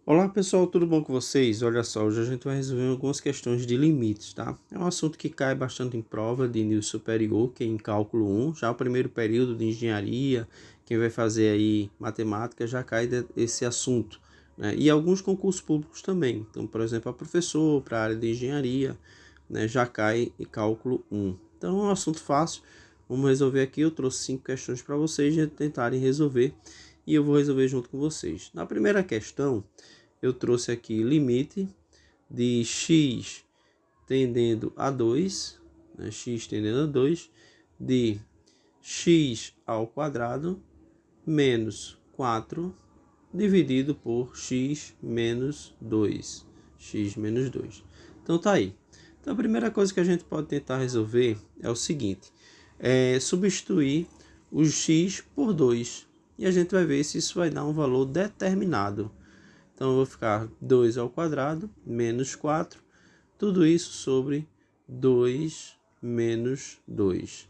Olá pessoal, tudo bom com vocês? Olha só, hoje a gente vai resolver algumas questões de limites, tá? É um assunto que cai bastante em prova de nível superior, que é em cálculo 1, já o primeiro período de engenharia, quem vai fazer aí matemática já cai esse assunto, né? E alguns concursos públicos também, então por exemplo, a professor para a área de engenharia, né, já cai em cálculo 1. Então é um assunto fácil, vamos resolver aqui, eu trouxe 5 questões para vocês tentarem resolver e eu vou resolver junto com vocês. Na primeira questão, eu trouxe aqui limite de x tendendo a 2, né, x tendendo a 2, de x ao quadrado menos 4 dividido por x menos 2. X menos 2. Então tá aí. Então a primeira coisa que a gente pode tentar resolver é o seguinte: substituir o x por 2. E a gente vai ver se isso vai dar um valor determinado. Então, eu vou ficar 2 ao quadrado menos 4, tudo isso sobre 2 menos 2.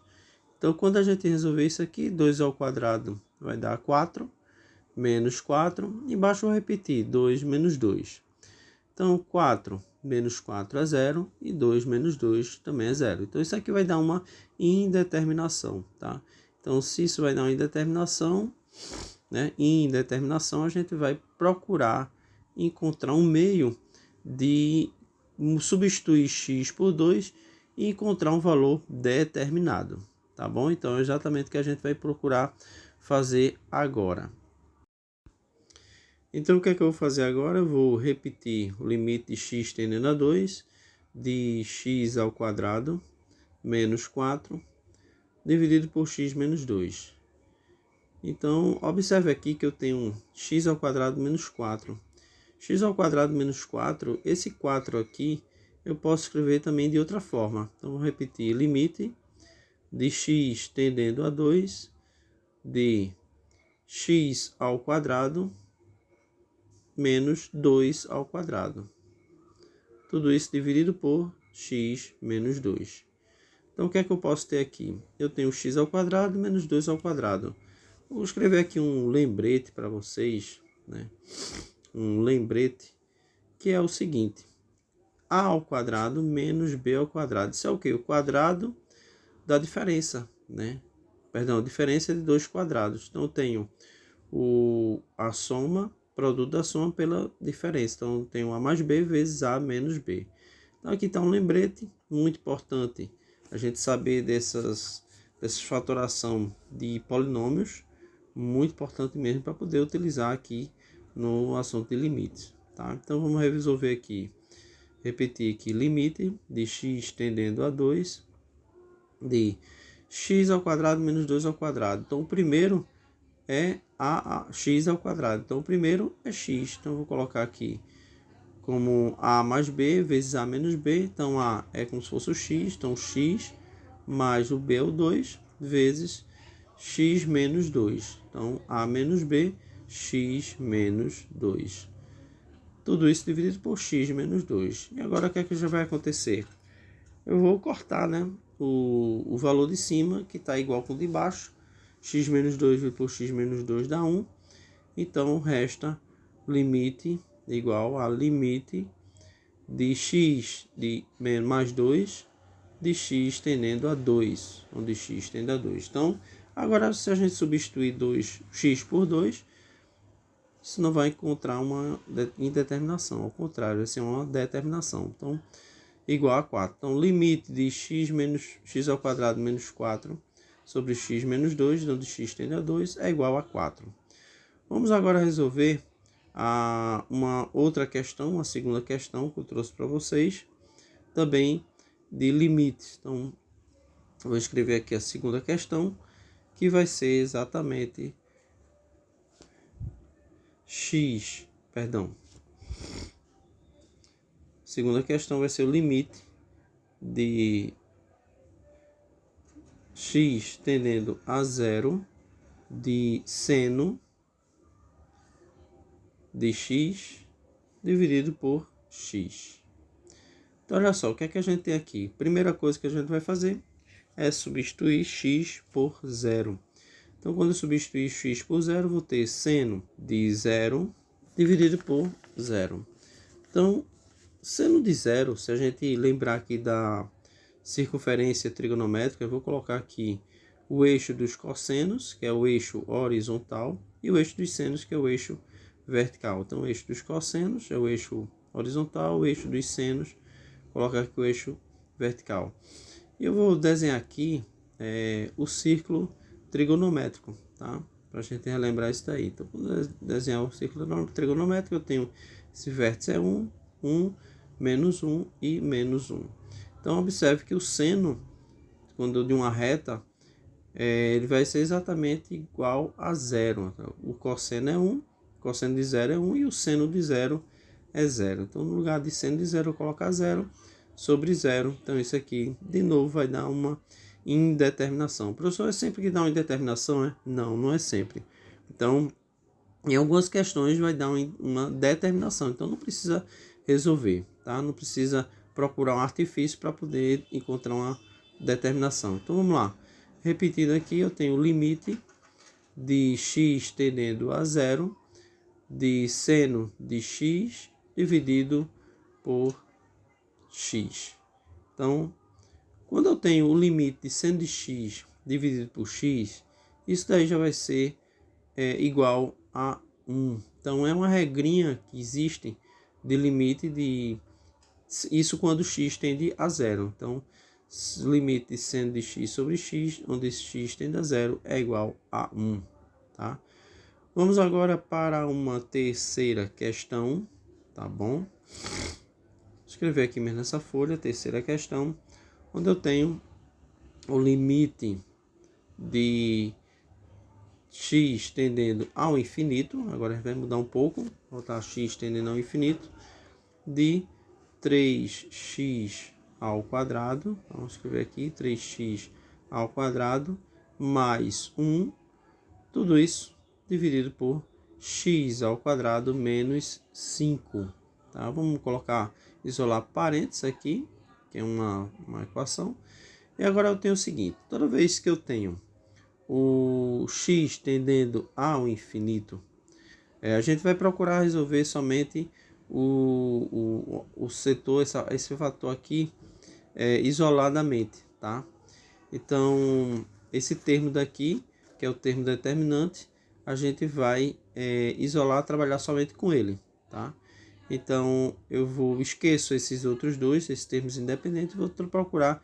Então, quando a gente resolver isso aqui, 2 ao quadrado vai dar 4, menos 4, embaixo eu vou repetir, 2 menos 2. Então, 4 menos 4 é 0 e 2 menos 2 também é 0. Então, isso aqui vai dar uma indeterminação, tá? Então, se isso vai dar uma indeterminação, né, a gente vai procurar encontrar um meio de substituir x por 2 e encontrar um valor determinado, tá bom? Então é exatamente o que a gente vai procurar fazer agora. Então o que é que eu vou fazer agora? Eu vou repetir o limite de x tendendo a 2 de x ao quadrado menos 4 dividido por x menos 2. Então, observe aqui que eu tenho x ao quadrado menos 4. X ao quadrado menos 4, esse 4 aqui, eu posso escrever também de outra forma. Então, vou repetir, limite de x tendendo a 2 de x ao quadrado menos 2 ao quadrado. Tudo isso dividido por x menos 2. Então, o que é que eu posso ter aqui? Eu tenho x ao quadrado menos 2 ao quadrado. Vou escrever aqui um lembrete para vocês, né? Um lembrete que é o seguinte: a ao quadrado menos b ao quadrado. Isso é o quê? O quadrado da diferença, né? Perdão, a diferença de dois quadrados. Então, eu tenho a soma, produto da soma pela diferença. Então, eu tenho a mais b vezes a menos b. Então, aqui está um lembrete muito importante. A gente saber dessas fatoração de polinômios, muito importante mesmo para poder utilizar aqui no assunto de limites, tá? Então vamos resolver aqui, repetir aqui, limite de x tendendo a 2 de x ao quadrado menos 2 ao quadrado. Então o primeiro é a x ao quadrado. Então o primeiro é x. Então eu vou colocar aqui como a mais b vezes a menos b. Então a é como se fosse o x. Então x mais o b é o 2 vezes x menos 2. Então a menos b, x menos 2. Tudo isso dividido por x menos 2. E agora o que é que já vai acontecer? Eu vou cortar, né, o valor de cima, que está igual com o de baixo. X menos 2 por x menos 2 dá 1. Então resta limite igual a limite de x de mais 2 de x tendendo a 2, onde x tende a 2. Então, agora se a gente substituir x por 2, isso não vai encontrar uma indeterminação, ao contrário, vai ser uma determinação. Então, igual a 4. Então, limite de x ao quadrado menos 4 sobre x menos 2, onde x tende a 2, é igual a 4. Vamos agora resolver uma outra questão, uma segunda questão que eu trouxe para vocês, também de limites. Então, vou escrever aqui a segunda questão, que vai ser exatamente segunda questão vai ser o limite de x tendendo a 0 de seno de x dividido por x. Então, olha só, o que é que a gente tem aqui? Primeira coisa que a gente vai fazer é substituir x por 0. Então, quando eu substituir x por 0, vou ter seno de 0 dividido por 0. Então, seno de 0, se a gente lembrar aqui da circunferência trigonométrica, eu vou colocar aqui o eixo dos cossenos, que é o eixo horizontal, e o eixo dos senos, que é o eixo vertical. Então, o eixo dos cossenos é o eixo horizontal, o eixo dos senos, colocar aqui o eixo vertical. E eu vou desenhar aqui o círculo trigonométrico, tá? Para a gente relembrar isso daí. Então, vou desenhar o círculo trigonométrico, eu tenho esse vértice é 1, 1, menos 1 e menos 1. Então, observe que o seno, quando de uma reta, ele vai ser exatamente igual a 0. O cosseno é 1, o cosseno de 0 é 1 e o seno de 0 é 0. Então, no lugar de seno de 0, eu coloco 0 sobre 0. Então, isso aqui, de novo, vai dar uma indeterminação. O professor, é sempre que dá uma indeterminação, né? Não, não é sempre. Então, em algumas questões vai dar uma determinação. Então, não precisa resolver, tá? Não precisa procurar um artifício para poder encontrar uma determinação. Então, vamos lá. Repetindo aqui, eu tenho o limite de x tendendo a 0 de seno de x dividido por x. Então, quando eu tenho o limite de seno de x dividido por x, isso daí já vai ser igual a 1. Então, é uma regrinha que existe de limite de... Isso quando x tende a 0. Então, limite de seno de x sobre x, onde x tende a 0, é igual a 1. Tá? Vamos agora para uma terceira questão, tá bom? Vou escrever aqui mesmo nessa folha, terceira questão, onde eu tenho o limite de x tendendo ao infinito, agora a gente vai mudar um pouco, botar x tendendo ao infinito, de 3x ao quadrado, vamos escrever aqui, 3x ao quadrado, mais 1, tudo isso dividido por x ao quadrado menos 5. Tá? Vamos isolar parênteses aqui, que é uma equação. E agora eu tenho o seguinte, toda vez que eu tenho o x tendendo ao infinito, a gente vai procurar resolver somente o setor, esse fator aqui, isoladamente, tá? Então, esse termo daqui, que é o termo determinante, a gente vai isolar, trabalhar somente com ele, tá? Então, esqueço esses outros dois, esses termos independentes, vou procurar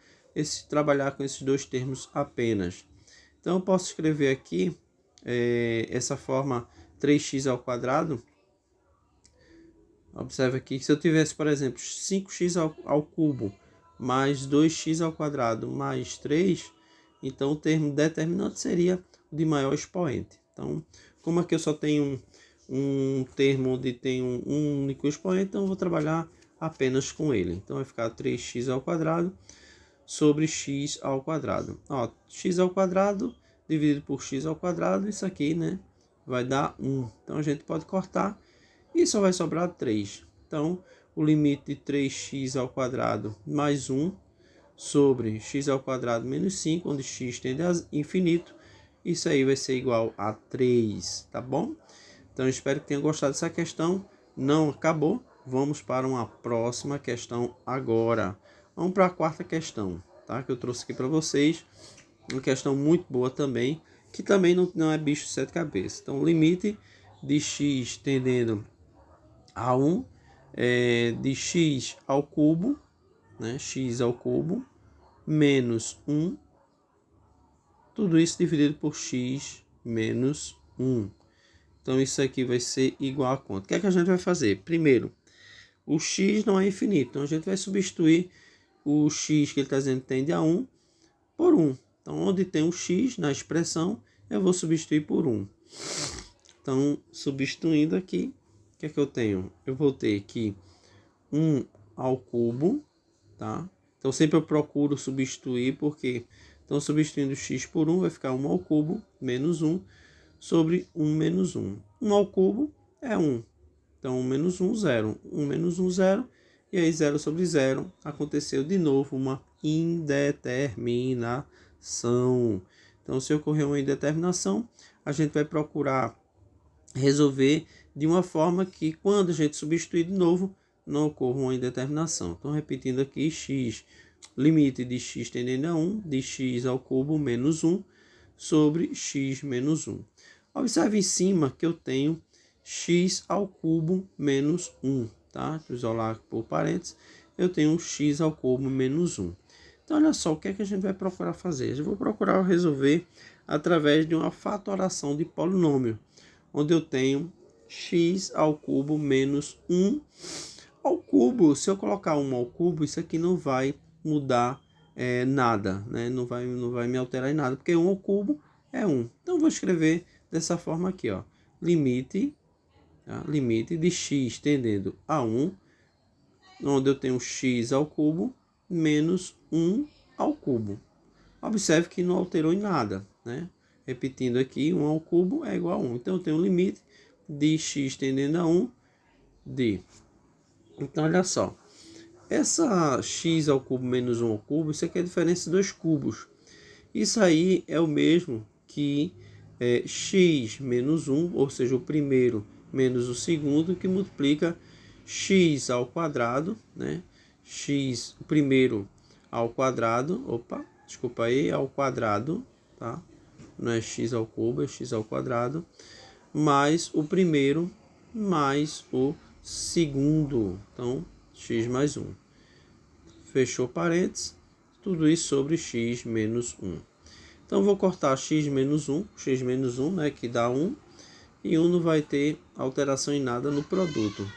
trabalhar com esses dois termos apenas. Então, eu posso escrever aqui essa forma 3x ao quadrado. Observe aqui que se eu tivesse, por exemplo, 5x ao cubo mais 2x ao quadrado mais 3, então o termo determinante seria o de maior expoente. Então, como aqui eu só tenho um termo onde tem um único expoente, então eu vou trabalhar apenas com ele. Então, vai ficar 3x ao quadrado sobre x ao quadrado. Ó, x ao quadrado dividido por x ao quadrado, isso aqui, né, vai dar 1. Então, a gente pode cortar e só vai sobrar 3. Então, o limite de 3x ao quadrado mais 1 sobre x ao quadrado menos 5, onde x tende a infinito, isso aí vai ser igual a 3, tá bom? Então, eu espero que tenham gostado dessa questão. Não acabou. Vamos para uma próxima questão agora. Vamos para a quarta questão, tá? Que eu trouxe aqui para vocês. Uma questão muito boa também, que também não é bicho de sete cabeças. Então, o limite de x tendendo a 1 de x ao cubo, né? X ao cubo, menos 1. Tudo isso dividido por x menos 1. Então, isso aqui vai ser igual a quanto? O que é que a gente vai fazer? Primeiro, o x não é infinito. Então, a gente vai substituir o x que ele está dizendo que tende a 1 por 1. Então, onde tem um x na expressão, eu vou substituir por 1. Então, substituindo aqui, o que é que eu tenho? Eu vou ter aqui 1 ao cubo, tá? Então, sempre eu procuro substituir, porque... Então, substituindo x por 1, vai ficar 1 ao cubo menos 1 sobre 1 menos 1. 1 ao cubo é 1. Então, 1 menos 1, 0. 1 menos 1, 0. E aí, 0 sobre 0, aconteceu de novo uma indeterminação. Então, se ocorrer uma indeterminação, a gente vai procurar resolver de uma forma que quando a gente substituir de novo, não ocorra uma indeterminação. Então, repetindo aqui, x, limite de x tendendo a 1, de x ao cubo menos 1, sobre x menos 1. Observe em cima que eu tenho x ao cubo menos 1, tá? Vou isolar por parênteses, eu tenho x ao cubo menos 1. Então, olha só, o que é que a gente vai procurar fazer? Eu vou procurar resolver através de uma fatoração de polinômio, onde eu tenho x ao cubo menos 1 ao cubo. Se eu colocar 1 ao cubo, isso aqui não vai mudar nada, né? Não vai me alterar em nada, porque 1 ao cubo é 1. Então, eu vou escrever dessa forma aqui, ó. Limite, tá? Limite de x tendendo a 1, onde eu tenho x ao cubo menos 1 ao cubo. Observe que não alterou em nada, né? Repetindo aqui, 1 ao cubo é igual a 1. Então, eu tenho o limite de x tendendo a 1 de... Então, olha só. Essa x ao cubo menos 1 ao cubo, isso aqui é a diferença dos cubos. Isso aí é o mesmo que x menos 1, ou seja, o primeiro menos o segundo, que multiplica x ao quadrado, né? X, o primeiro ao quadrado, desculpa aí, ao quadrado, tá? Não é x ao cubo, é x ao quadrado, mais o primeiro mais o segundo. Então, x mais 1. Fechou parênteses, tudo isso sobre x menos 1. Então, vou cortar x menos 1, né, que dá 1, e 1 não vai ter alteração em nada no produto.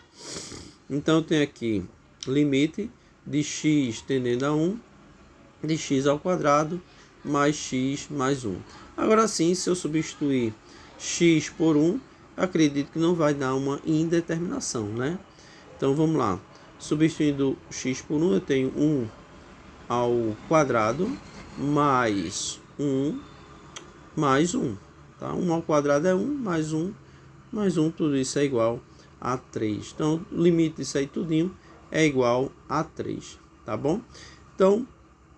Então, eu tenho aqui limite de x tendendo a 1, de x ao quadrado, mais x mais 1. Agora sim, se eu substituir x por 1, acredito que não vai dar uma indeterminação, né? Então, vamos lá. Substituindo x por 1, eu tenho 1 ao quadrado, mais 1, mais 1. Tá? 1 ao quadrado é 1, mais 1, mais 1, tudo isso é igual a 3. Então, o limite disso aí tudinho é igual a 3, tá bom? Então,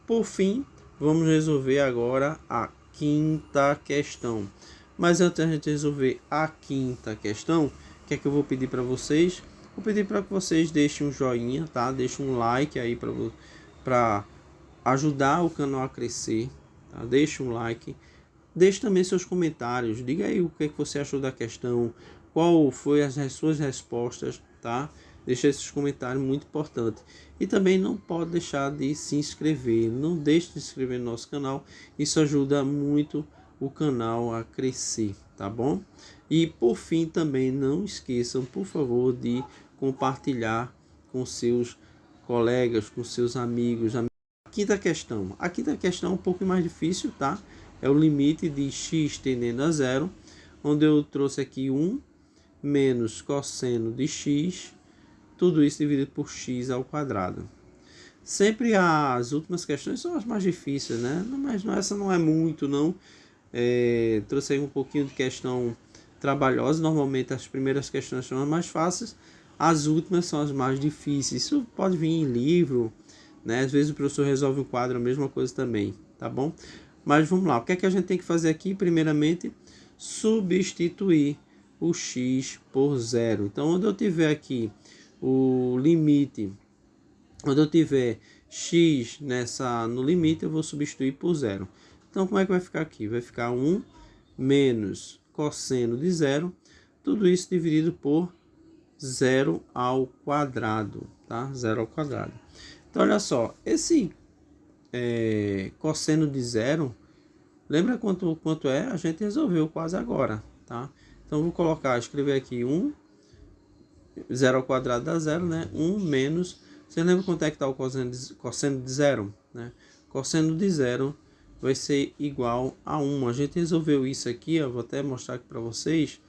por fim, vamos resolver agora a quinta questão. Mas antes de a gente resolver a quinta questão, o que é que eu vou pedir para vocês? Vou pedir para que vocês deixem um joinha, tá? Deixem um like aí para ajudar o canal a crescer, tá? Deixe um like. Deixe também seus comentários. Diga aí o que é que você achou da questão, qual foi as suas respostas, tá? Deixe esses comentários, muito importante. E também não pode deixar de se inscrever. Não deixe de se inscrever no nosso canal. Isso ajuda muito o canal a crescer, tá bom? E por fim também não esqueçam, por favor, de compartilhar com seus colegas, com seus amigos. A quinta questão. A quinta questão é um pouco mais difícil, tá? É o limite de x tendendo a 0, onde eu trouxe aqui 1 menos cosseno de x, tudo isso dividido por x ao quadrado. Sempre as últimas questões são as mais difíceis, né? Mas essa não é muito, não. Trouxe aí um pouquinho de questão trabalhosa. Normalmente as primeiras questões são as mais fáceis, as últimas são as mais difíceis. Isso pode vir em livro, né? Às vezes o professor resolve o quadro, a mesma coisa também, tá bom? Mas vamos lá, o que é que a gente tem que fazer aqui? Primeiramente, substituir o x por 0. Então, onde eu tiver aqui o limite, quando eu tiver x no limite, eu vou substituir por 0. Então, como é que vai ficar aqui? Vai ficar 1 menos cosseno de 0, tudo isso dividido por 0 ao quadrado, tá? 0 ao quadrado. Então, olha só, esse cosseno de 0, lembra quanto é? A gente resolveu quase agora, tá? Então, vou escrever aqui 1, 0 ao quadrado dá 0, né? 1 menos... Você lembra quanto é que está o cosseno de 0? Né? Cosseno de 0 vai ser igual a 1. A gente resolveu isso aqui, ó, vou até mostrar aqui para vocês.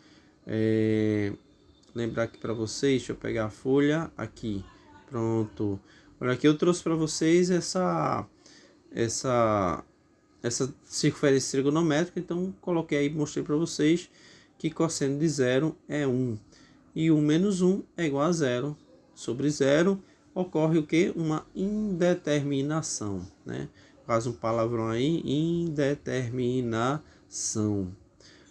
Lembrar aqui para vocês, deixa eu pegar a folha aqui. Pronto. Olha aqui, eu trouxe para vocês essa circunferência trigonométrica, então coloquei aí, mostrei para vocês que cosseno de 0 é 1. E 1 menos 1 é igual a 0. Sobre 0 ocorre o que? Uma indeterminação, né? Faz um palavrão aí, indeterminação.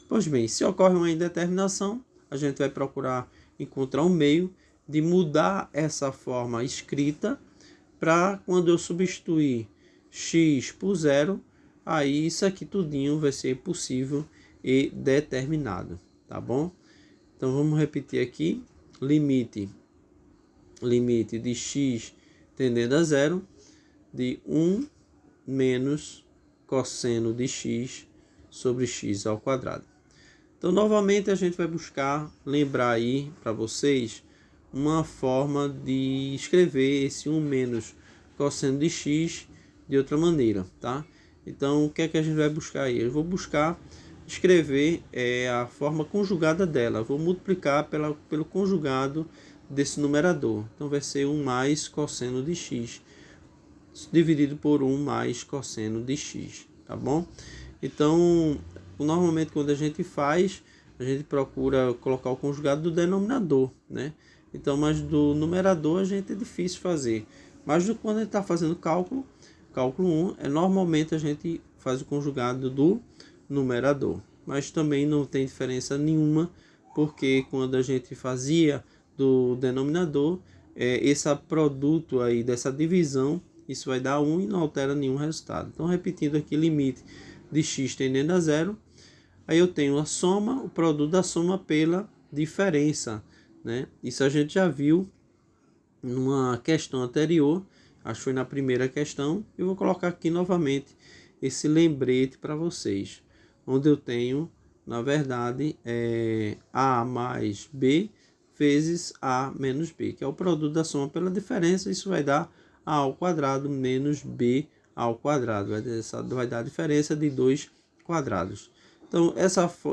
Pois bem, se ocorre uma indeterminação, a gente vai procurar encontrar um meio de mudar essa forma escrita para quando eu substituir x por zero, aí isso aqui tudinho vai ser possível e determinado, tá bom? Então vamos repetir aqui, limite de x tendendo a zero, de 1 menos cosseno de x sobre x ao quadrado. Então, novamente, a gente vai buscar lembrar aí para vocês uma forma de escrever esse 1 menos cosseno de x de outra maneira, tá? Então, o que é que a gente vai buscar aí? Eu vou buscar escrever a forma conjugada dela. Eu vou multiplicar pelo conjugado desse numerador. Então, vai ser 1 mais cosseno de x dividido por 1 mais cosseno de x, tá bom? Então, normalmente quando a gente faz, a gente procura colocar o conjugado do denominador, né? Então, mas do numerador a gente é difícil fazer. Mas quando a gente está fazendo cálculo 1, normalmente a gente faz o conjugado do numerador. Mas também não tem diferença nenhuma, porque quando a gente fazia do denominador, esse produto aí dessa divisão, isso vai dar 1 e não altera nenhum resultado. Então, repetindo aqui, limite de x tendendo a zero. Aí eu tenho a soma, o produto da soma pela diferença, né? Isso a gente já viu numa questão anterior, acho que foi na primeira questão. Eu vou colocar aqui novamente esse lembrete para vocês, onde eu tenho, na verdade, a mais b vezes a menos b, que é o produto da soma pela diferença. Isso vai dar a ao quadrado menos b ao quadrado, vai dar a diferença de 2 quadrados. Então,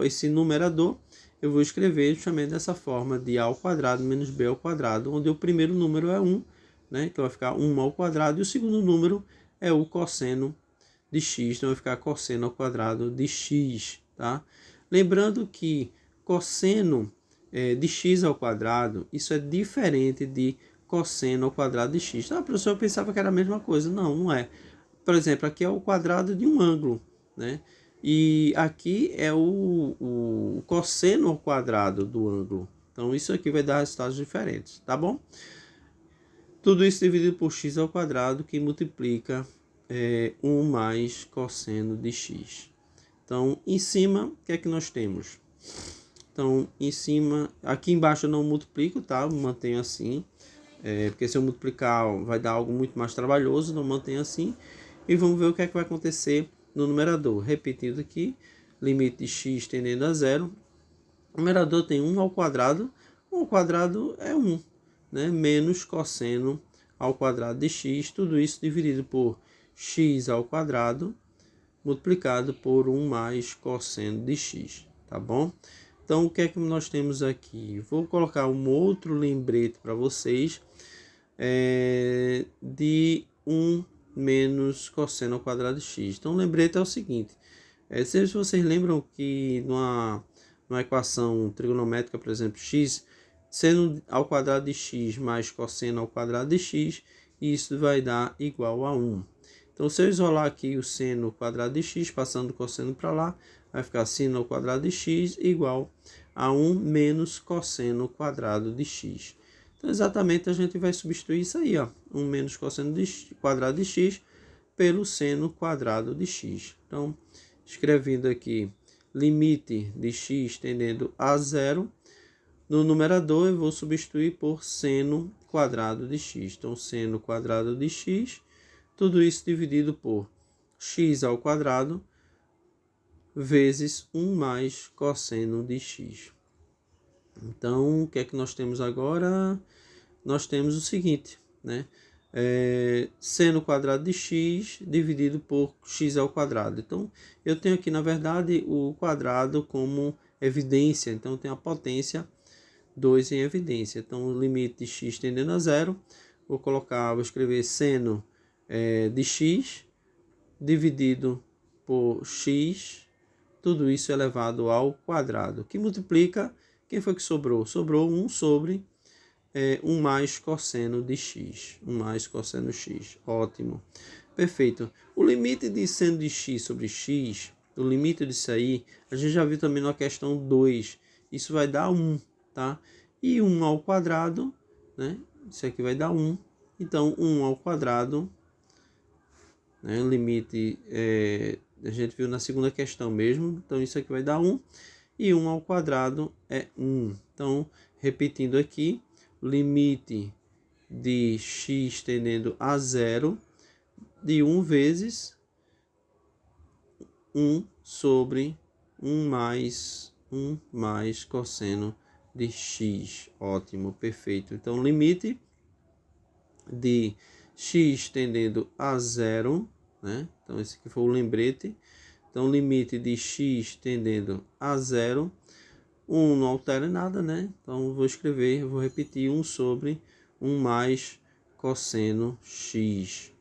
esse numerador eu vou escrever justamente dessa forma, de a ao quadrado menos b ao quadrado, onde o primeiro número é 1, né? Então vai ficar 1 ao quadrado, e o segundo número é o cosseno de x, então vai ficar cosseno ao quadrado de x, tá? Lembrando que cosseno de x ao quadrado, isso é diferente de cosseno ao quadrado de x. Ah, professor, eu pensava que era a mesma coisa. Não, não é. Por exemplo, aqui é o quadrado de um ângulo, né? E aqui é o cosseno ao quadrado do ângulo. Então, isso aqui vai dar resultados diferentes, tá bom? Tudo isso dividido por x ao quadrado, que multiplica 1 mais cosseno de x. Então, em cima, o que é que nós temos? Então, em cima, aqui embaixo eu não multiplico, tá? Eu mantenho assim. Porque se eu multiplicar vai dar algo muito mais trabalhoso, não mantenho assim. E vamos ver o que é que vai acontecer no numerador. Repetindo aqui, limite de x tendendo a zero. O numerador tem 1 ao quadrado. 1 ao quadrado é 1, né? Menos cosseno ao quadrado de x. Tudo isso dividido por x ao quadrado, multiplicado por 1 mais cosseno de x, tá bom? Então, o que é que nós temos aqui? Vou colocar um outro lembrete para vocês, de 1 menos cosseno ao quadrado de x. Então, o lembrete é o seguinte. Se vocês lembram que numa equação trigonométrica, por exemplo, x, seno ao quadrado de x mais cosseno ao quadrado de x, isso vai dar igual a 1. Então, se eu isolar aqui o seno ao quadrado de x, passando o cosseno para lá, vai ficar seno ao quadrado de x igual a 1 menos cosseno ao quadrado de x. Então, exatamente, a gente vai substituir isso aí, ó, 1 menos cosseno quadrado de x pelo seno quadrado de x. Então, escrevendo aqui, limite de x tendendo a zero, no numerador eu vou substituir por seno quadrado de x. Então, seno quadrado de x, tudo isso dividido por x ao quadrado vezes 1 mais cosseno de x. Então, o que é que nós temos agora? Nós temos o seguinte, né? Seno quadrado de x dividido por x ao quadrado. Então, eu tenho aqui, na verdade, o quadrado como evidência. Então, eu tenho a potência 2 em evidência. Então, o limite de x tendendo a zero, vou escrever seno de x dividido por x, tudo isso elevado ao quadrado, que multiplica, quem foi que sobrou? Sobrou 1 sobre 1 mais cosseno de x, 1 mais cosseno x, ótimo, perfeito. O limite de seno de x sobre x, o limite disso aí, a gente já viu também na questão 2, isso vai dar 1, tá? E 1 ao quadrado, né? Isso aqui vai dar 1. Então, 1 ao quadrado, né? O limite, a gente viu na segunda questão mesmo. Então, isso aqui vai dar 1. E 1 ao quadrado é 1. Então, repetindo aqui, limite de x tendendo a 0 de 1 vezes 1 sobre 1 mais cosseno de x. Ótimo, perfeito. Então, limite de x tendendo a 0, né? Então, esse aqui foi o lembrete. Então, limite de x tendendo a 0. 1 não altera nada, né? Então, vou repetir 1 sobre 1 mais cosseno x.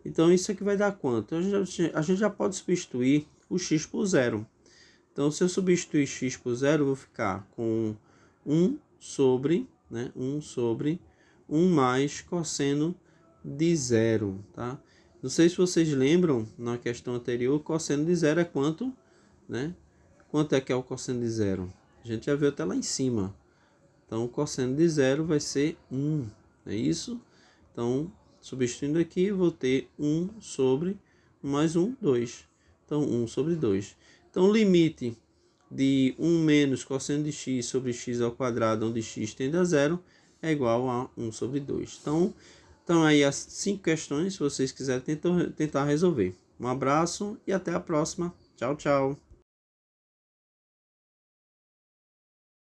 Então, isso aqui vai dar quanto? A gente já pode substituir o x por 0. Então, se eu substituir x por 0, eu vou ficar com 1 sobre, né? 1 sobre 1 mais cosseno de 0, tá? Não sei se vocês lembram, na questão anterior, o cosseno de 0 é quanto, né? Quanto é que é o cosseno de 0? A gente já viu até lá em cima. Então, o cosseno de 0 vai ser 1, é isso? Então, substituindo aqui, vou ter 1 sobre 1 mais 1, 2. Então, 1 sobre 2. Então, o limite de 1 menos cosseno de x sobre x ao quadrado, onde x tende a 0, é igual a 1 sobre 2. Então aí as 5 questões, se vocês quiserem tentar resolver. Um abraço e até a próxima. Tchau, tchau.